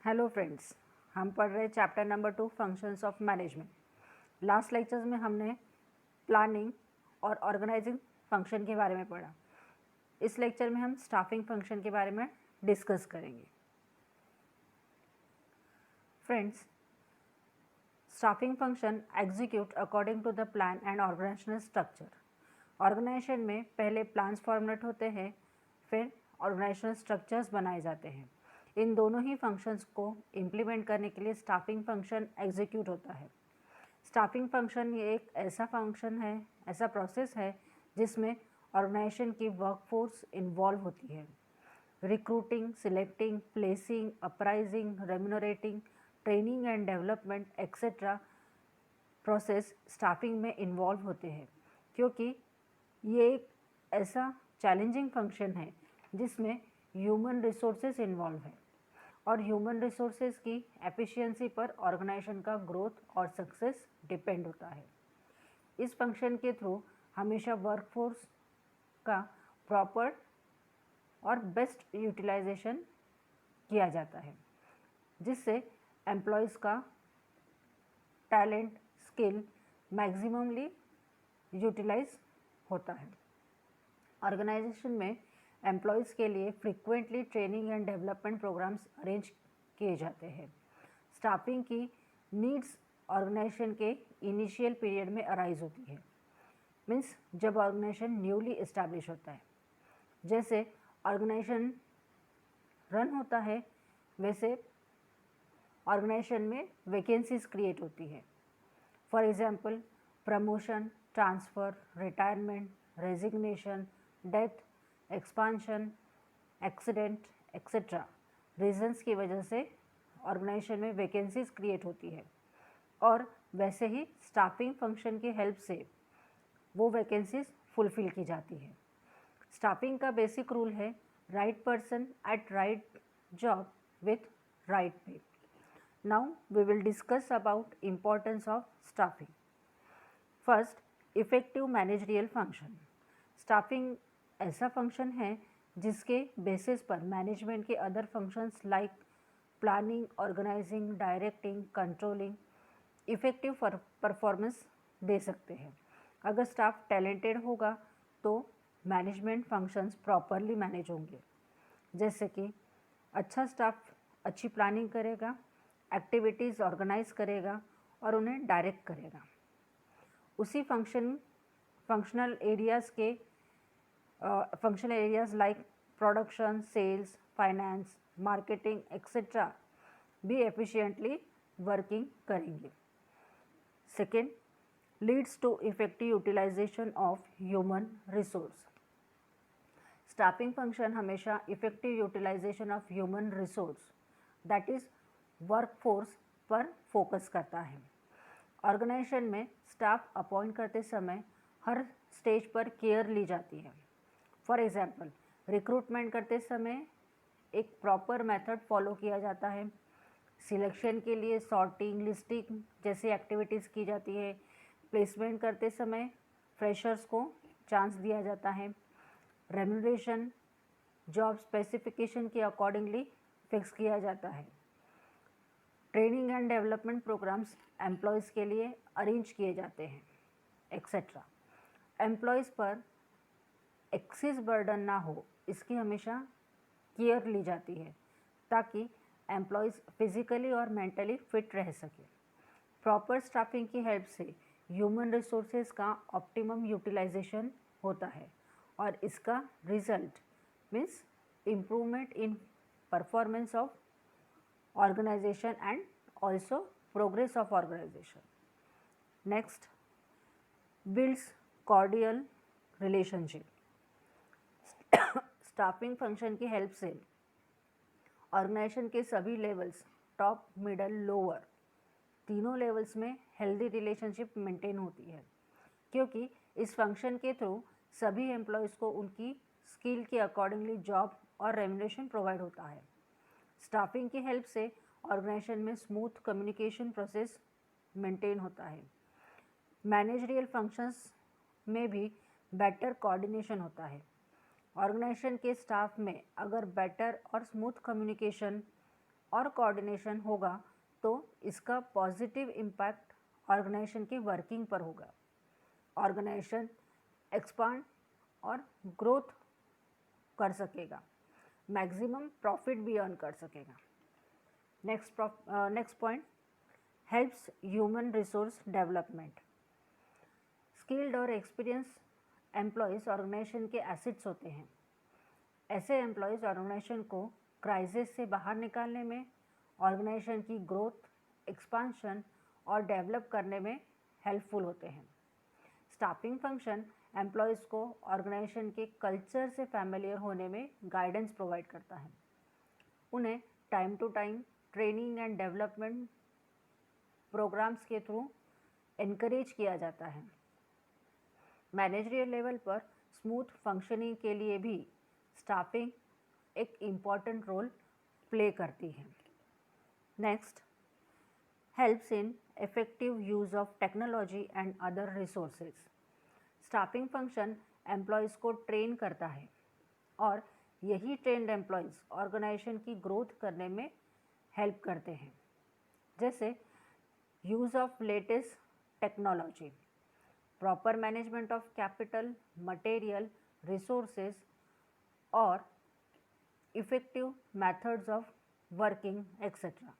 Hello friends, हम पढ़ रहे chapter number 2 functions of management. Last lectures में हमने प्लानिंग और ऑर्गेनाइजिंग फंक्शन के बारे में पढ़ा। इस लेक्चर में हम स्टाफिंग फंक्शन के बारे में डिस्कस करेंगे। Friends, staffing function execute according to the plan and organisational structure. Organisation में पहले प्लान्स फॉर्मुलेट होते हैं, फिर ऑर्गेनाइजेशनल स्ट्रक्चर्स बनाए जाते हैं। इन दोनों ही फंक्शंस को इम्प्लीमेंट करने के लिए स्टाफिंग फंक्शन एग्जीक्यूट होता है। स्टाफिंग फंक्शन ये एक ऐसा फंक्शन है, ऐसा प्रोसेस है जिसमें ऑर्गेनाइजेशन की वर्कफोर्स इन्वॉल्व होती है। Recruiting, selecting, placing, appraising, remunerating, training and development etcetera process staffing में इन्वॉल्व होते हैं, क्योंकि ये एक ऐसा चैलेंजिंग फंक्शन है जिसमें ह्यूमन रिसोर्सेज इन्वॉल्व है और ह्यूमन रिसोर्सेज की एफिशिएंसी पर ऑर्गेनाइजेशन का ग्रोथ और सक्सेस डिपेंड होता है। इस फंक्शन के थ्रू हमेशा वर्कफोर्स का प्रॉपर और बेस्ट यूटिलाइजेशन किया जाता है, जिससे एम्प्लॉयज़ का टैलेंट, स्किल मैक्सिममली यूटिलाइज होता है। ऑर्गेनाइजेशन में एम्प्लॉयज़ के लिए frequently training and development programmes arrange किए जाते हैं। स्टाफिंग की नीड्स ऑर्गेनाइजेशन के इनिशियल पीरियड में अराइज होती है, मीन्स जब ऑर्गेनाइजेशन न्यूली इस्टेब्लिश होता है। जैसे ऑर्गेनाइजेशन रन होता है, वैसे ऑर्गेनाइजेशन में वैकेंसीज क्रिएट होती है। For example, promotion, transfer, retirement, resignation, death, expansion, accident etcetera reasons की वजह से ऑर्गेनाइजेशन में वैकेंसीज क्रिएट होती है और वैसे ही स्टाफिंग फंक्शन की हेल्प से वो वैकेंसीज फुलफ़िल की जाती है। स्टाफिंग का बेसिक रूल है right person at right job with right pay. Now we will discuss about importance of staffing. First, effective managerial function. Staffing ऐसा फंक्शन है जिसके बेसिस पर मैनेजमेंट के other functions like planning, organising, directing, controlling effective performance दे सकते हैं। अगर staff talented होगा तो मैनेजमेंट फंक्शंस प्रॉपरली मैनेज होंगे। जैसे कि अच्छा स्टाफ अच्छी प्लानिंग करेगा, एक्टिविटीज़ ऑर्गेनाइज करेगा और उन्हें डायरेक्ट करेगा। उसी functional areas like production, sales, finance, marketing etcetera भी एफिशिएंटली वर्किंग करेंगे। Second, leads to effective utilisation of human resource. Staffing function हमेशा effective utilisation of human resource that is workforce पर focus करता है। ऑर्गेनाइजेशन में staff appoint करते समय हर stage पर केयर ली जाती है। फॉर एग्जांपल, रिक्रूटमेंट करते समय एक प्रॉपर मेथड फॉलो किया जाता है। सिलेक्शन के लिए सॉर्टिंग, लिस्टिंग जैसी एक्टिविटीज़ की जाती है। प्लेसमेंट करते समय फ्रेशर्स को चांस दिया जाता है। रेम्यूनरेशन जॉब स्पेसिफिकेशन के अकॉर्डिंगली फिक्स किया जाता है। Training and development programmes employees के लिए अरेंज किए जाते हैं एक्सेट्रा। एम्प्लॉयज़ पर एक्सेस बर्डन ना हो, इसकी हमेशा केयर ली जाती है ताकि एम्प्लॉयज़ फिजिकली और मेंटली फिट रह सके। प्रॉपर स्टाफिंग की हेल्प से ह्यूमन रिसोर्सेज का ऑप्टिमम यूटिलाइजेशन होता है और इसका result means improvement in performance of organization and also progress of organization. Next, builds cordial relationship. Staffing function की हेल्प से ऑर्गेनाइजेशन के सभी लेवल्स, टॉप, मिडल, लोअर, तीनों लेवल्स में हेल्दी रिलेशनशिप मेंटेन होती है, क्योंकि इस फंक्शन के थ्रू सभी एम्प्लॉयज़ को उनकी स्किल के अकॉर्डिंगली जॉब और रेम्यूनरेशन प्रोवाइड होता है। स्टाफिंग की हेल्प से ऑर्गेनाइजेशन में स्मूथ कम्युनिकेशन प्रोसेस मेंटेन होता है। मैनेजरियल फंक्शंस में भी बेटर कोऑर्डिनेशन होता है। ऑर्गेनाइजेशन के स्टाफ में अगर बेटर और स्मूथ कम्युनिकेशन और कोऑर्डिनेशन होगा तो इसका पॉजिटिव इम्पैक्ट ऑर्गेनाइजेशन की वर्किंग पर होगा। ऑर्गेनाइजेशन एक्सपांड और ग्रोथ कर सकेगा, मैक्सिमम प्रॉफिट भी अर्न कर सकेगा। Next point, helps human resource development. Skilled और एक्सपीरियंस एम्प्लॉयज़ ऑर्गेनाइजेशन के एसेट्स होते हैं। ऐसे एम्प्लॉयज़ ऑर्गेनाइजेशन को क्राइसिस से बाहर निकालने में, ऑर्गेनाइजेशन की ग्रोथ, एक्सपांशन और डेवलप करने में हेल्पफुल होते हैं। स्टाफिंग फंक्शन एम्प्लॉयज़ को ऑर्गेनाइजेशन के कल्चर से फैमिलियर होने में गाइडेंस प्रोवाइड करता है। उन्हें time to time training and development programmes के थ्रू एनकरेज किया जाता है। मैनेजरियल लेवल पर स्मूथ फंक्शनिंग के लिए भी स्टाफिंग एक इम्पॉर्टेंट रोल प्ले करती है। Next, helps in effective use of technology and other resources. Staffing function employees को ट्रेन करता है और यही ट्रेंड एम्प्लॉयज़ ऑर्गेनाइजेशन की ग्रोथ करने में हेल्प करते हैं, जैसे use of latest technology, proper management of capital, material, resources और effective methods of working etcetera.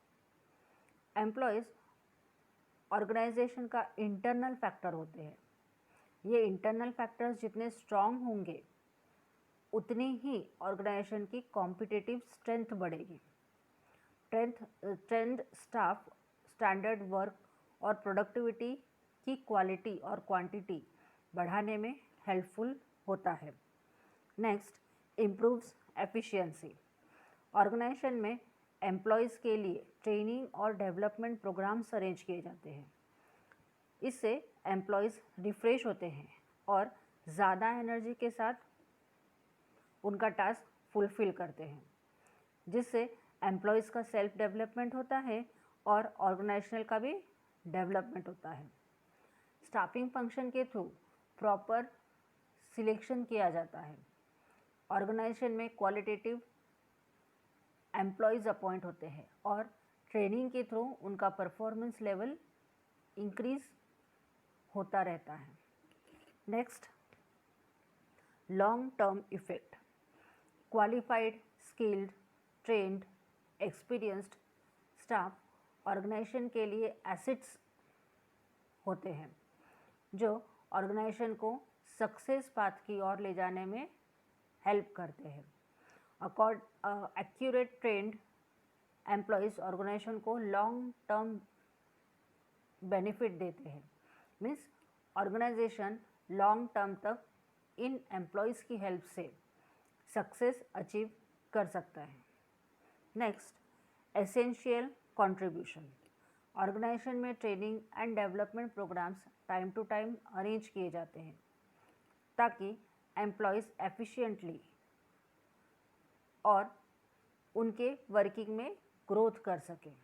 Employees organisation का इंटरनल फैक्टर होते हैं। ये इंटरनल फैक्टर्स जितने स्ट्रॉन्ग होंगे उतनी ही ऑर्गेनाइजेशन की कॉम्पिटिटिव स्ट्रेंथ बढ़ेगी। ट्रेंड स्टाफ स्टैंडर्ड वर्क और प्रोडक्टिविटी की क्वालिटी और क्वांटिटी बढ़ाने में हेल्पफुल होता है। Next, improves efficiency. ऑर्गेनाइजेशन में एम्प्लॉयज़ के लिए ट्रेनिंग और डेवलपमेंट प्रोग्राम्स अरेंज किए जाते हैं। इससे एम्प्लॉयज़ रिफ्रेश होते हैं और ज़्यादा एनर्जी के साथ उनका टास्क फुलफ़िल करते हैं, जिससे एम्प्लॉयज़ का सेल्फ डेवलपमेंट होता है और ऑर्गेनाइजेशनल का भी डेवलपमेंट होता है। स्टाफिंग फंक्शन के थ्रू प्रॉपर सिलेक्शन किया जाता है। ऑर्गेनाइजेशन में क्वालिटेटिव एम्प्लॉयज़ अपॉइंट होते हैं और ट्रेनिंग के थ्रू उनका परफॉर्मेंस लेवल इंक्रीज़ होता रहता है। Next, long term effect. Qualified, skilled, trained, experienced staff organisation के लिए एसेट्स होते हैं जो ऑर्गेनाइजेशन को सक्सेस पाथ की ओर ले जाने में हेल्प करते हैं। एक्यूरेट ट्रेंड एम्प्लॉयज़ ऑर्गेनाइजेशन को लॉन्ग टर्म बेनिफिट देते हैं। मीन्स ऑर्गेनाइजेशन लॉन्ग टर्म तक इन एम्प्लॉयज़ की हेल्प से सक्सेस अचीव कर सकता है। Next, essential contribution. ऑर्गेनाइजेशन में training and development programmes time to time arrange किए जाते हैं ताकि एम्प्लॉयज़ एफिशिएंटली और उनके वर्किंग में ग्रोथ कर सकें।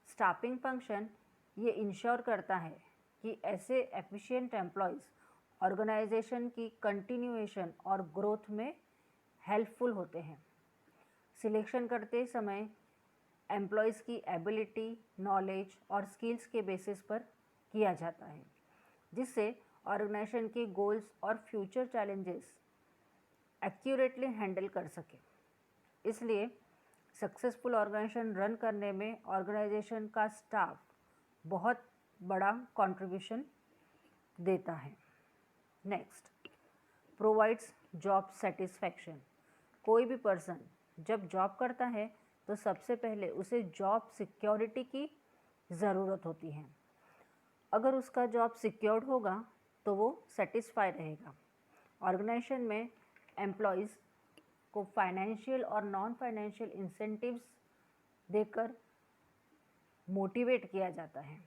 स्टाफिंग फंक्शन ये इंश्योर करता है कि ऐसे एफिशिएंट एम्प्लॉयज़ ऑर्गेनाइजेशन की कंटिन्यूएशन और ग्रोथ में हेल्पफुल होते हैं। सिलेक्शन करते समय एम्प्लॉयज़ की एबिलिटी, नॉलेज और स्किल्स के बेसिस पर किया जाता है, जिससे ऑर्गेनाइजेशन के गोल्स और फ्यूचर चैलेंजेस एक्यूरेटली हैंडल कर सके। इसलिए सक्सेसफुल ऑर्गेनाइजेशन रन करने में ऑर्गेनाइजेशन का स्टाफ बहुत बड़ा कंट्रीब्यूशन देता है। Next, provides job satisfaction. कोई भी पर्सन जब जॉब करता है तो सबसे पहले उसे जॉब सिक्योरिटी की ज़रूरत होती है। अगर उसका जॉब सिक्योर्ड होगा तो वो सेटिस्फाई रहेगा। ऑर्गेनाइजेशन में एम्प्लॉयज़ को फाइनेंशियल और नॉन फाइनेंशियल इंसेंटिव्स देकर मोटिवेट किया जाता है।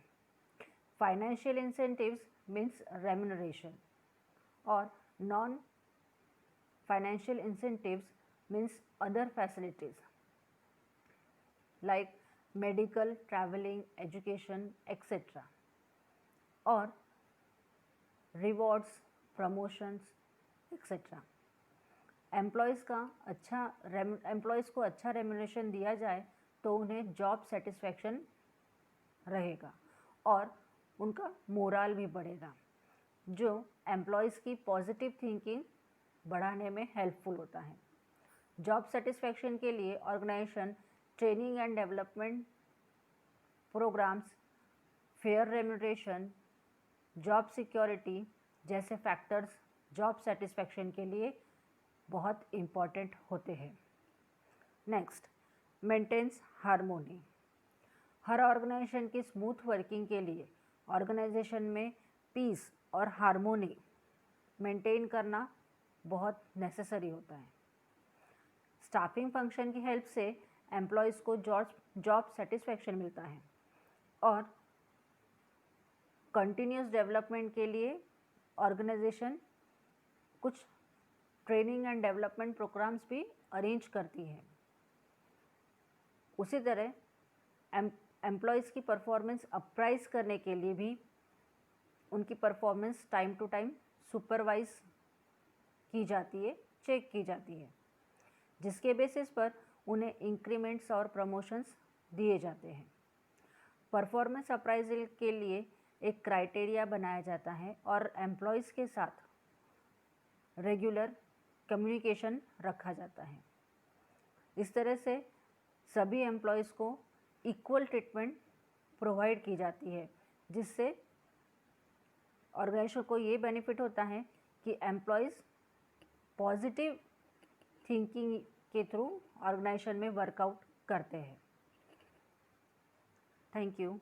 फाइनेंशियल इंसेंटिव्स मीन्स रेम्यूनरेशन और non financial incentives means other facilities like medical, travelling, education etcetera, और रिवॉर्ड्स, प्रमोशंस एक्सेट्रा। एम्प्लॉयज़ को अच्छा रेम्यूनरेशन दिया जाए तो उन्हें जॉब सेटिस्फैक्शन रहेगा और उनका मोराल भी बढ़ेगा, जो एम्प्लॉयज़ की पॉजिटिव थिंकिंग बढ़ाने में हेल्पफुल होता है। जॉब सेटिस्फैक्शन के लिए organisation training and development programmes, fair remuneration, job security जैसे फैक्टर्स जॉब सेटिस्फैक्शन के लिए बहुत इम्पॉर्टेंट होते हैं। Next, maintains harmony. हर ऑर्गेनाइजेशन की स्मूथ वर्किंग के लिए ऑर्गेनाइजेशन में पीस और हार्मोनी मेंटेन करना बहुत नेसेसरी होता है। स्टाफिंग फंक्शन की हेल्प से एम्प्लॉयज़ को जॉब सेटिस्फैक्शन मिलता है और कंटिन्यूस डेवलपमेंट के लिए ऑर्गेनाइजेशन कुछ ट्रेनिंग एंड डेवलपमेंट प्रोग्राम्स भी अरेंज करती है। उसी तरह एम्प्लॉयज़ की परफॉर्मेंस अप्राइज करने के लिए भी उनकी performance time to time supervise की जाती है, चेक की जाती है, जिसके बेसिस पर उन्हें इंक्रीमेंट्स और प्रमोशंस दिए जाते हैं। परफॉर्मेंस अप्राइजल के लिए एक क्राइटेरिया बनाया जाता है और एम्प्लॉयज़ के साथ रेगुलर कम्युनिकेशन रखा जाता है। इस तरह से सभी एम्प्लॉयज़ को इक्वल ट्रीटमेंट प्रोवाइड की जाती है, जिससे ऑर्गेनाइजेशन को ये बेनिफिट होता है कि एम्प्लॉयज़ पॉजिटिव थिंकिंग के थ्रू ऑर्गेनाइजेशन में वर्कआउट करते हैं। Thank you.